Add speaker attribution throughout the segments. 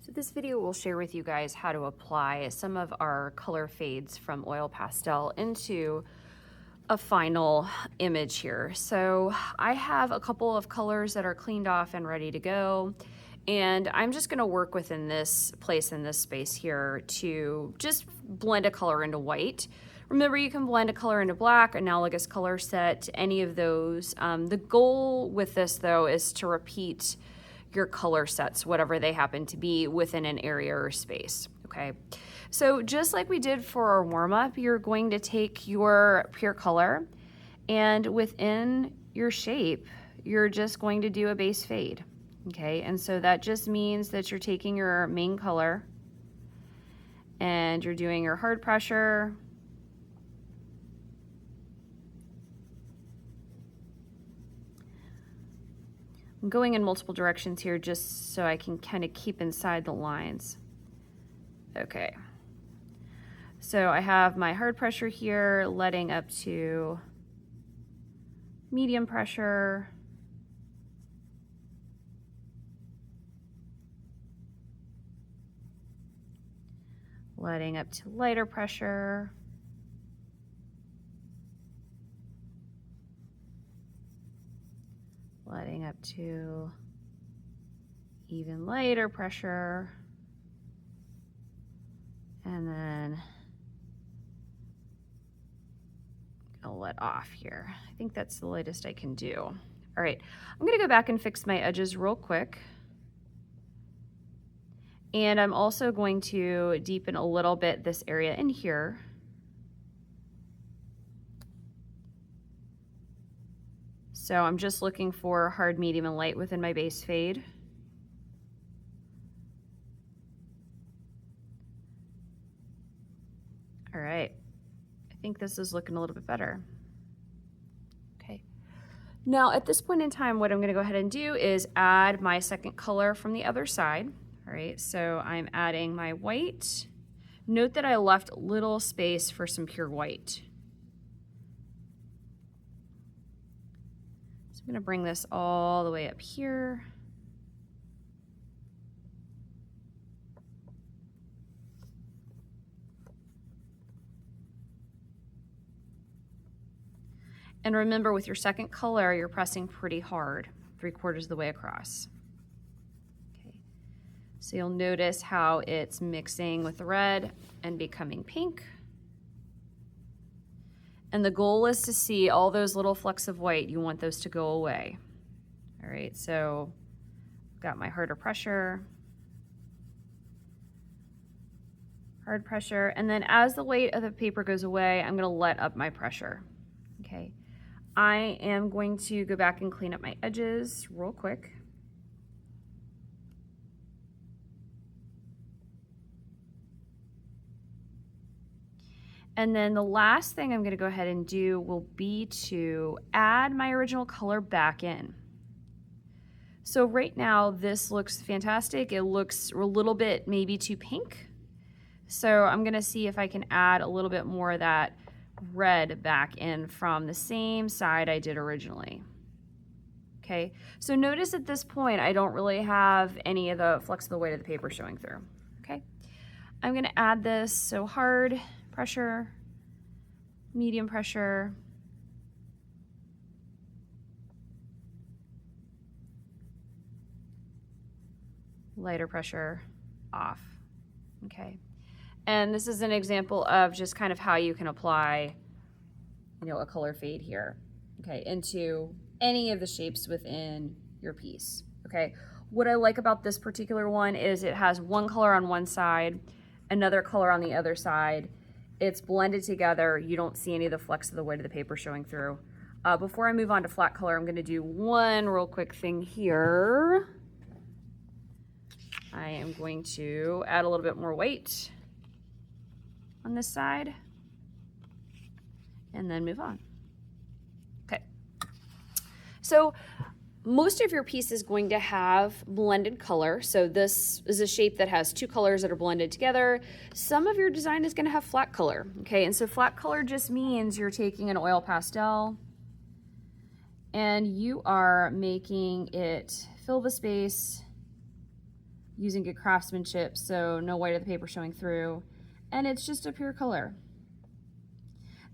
Speaker 1: So this video will share with you guys how to apply some of our color fades from oil pastel into a final image here. So I have a couple of colors that are cleaned off and ready to go. And I'm just gonna work within this place in this space here to just blend a color into white. Remember, you can blend a color into black, analogous color set, any of those. The goal with this though is to repeat your color sets, whatever they happen to be, within an area or space, okay? So just like we did for our warm-up, you're going to take your pure color and within your shape, you're just going to do a base fade, okay? And so that just means that you're taking your main color and you're doing your hard pressure, I'm going in multiple directions here just so I can kind of keep inside the lines. Okay. So I have my hard pressure here, letting up to medium pressure. Letting up to lighter pressure. Letting up to even lighter pressure. And then I'll let off here. I think that's the lightest I can do. All right, I'm gonna go back and fix my edges real quick. And I'm also going to deepen a little bit this area in here. So I'm just looking for hard, medium, and light within my base fade. All right, I think this is looking a little bit better. Okay, now at this point in time, what I'm gonna go ahead and do is add my second color from the other side. All right, so I'm adding my white. Note that I left a little space for some pure white. So I'm gonna bring this all the way up here. And remember, with your second color, you're pressing pretty hard, 3/4 of the way across. Okay. So you'll notice how it's mixing with the red and becoming pink. And the goal is to see all those little flecks of white. You want those to go away. All right, so I've got my harder pressure, hard pressure, and then as the weight of the paper goes away, I'm gonna let up my pressure, okay? I am going to go back and clean up my edges real quick. And then the last thing I'm gonna go ahead and do will be to add my original color back in. So right now, this looks fantastic. It looks a little bit maybe too pink. So I'm gonna see if I can add a little bit more of that red back in from the same side I did originally. Okay, so notice at this point, I don't really have any of the flux of the weight of the paper showing through, okay? I'm gonna add this, so hard pressure, medium pressure, lighter pressure, off, okay? And this is an example of just kind of how you can apply, you know, a color fade here, okay, into any of the shapes within your piece, okay? What I like about this particular one is it has one color on one side, another color on the other side. It's blended together. You don't see any of the flecks of the weight of the paper showing through. Before I move on to flat color, I'm gonna do one real quick thing here. I am going to add a little bit more weight on this side and then move on. Okay, so most of your piece is going to have blended color. So this is a shape that has two colors that are blended together. Some of your design is going to have flat color, okay? And so flat color just means you're taking an oil pastel and you are making it fill the space using good craftsmanship, so no white of the paper showing through, and it's just a pure color.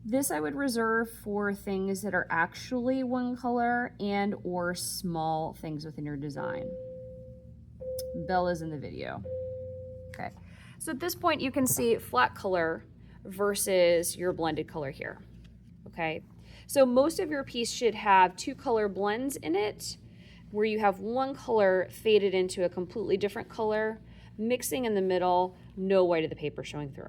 Speaker 1: This I would reserve for things that are actually one color and or small things within your design. Bella's in the video. Okay, so at this point you can see flat color versus your blended color here. Okay, so most of your piece should have two color blends in it, where you have one color faded into a completely different color, mixing in the middle, no white of the paper showing through.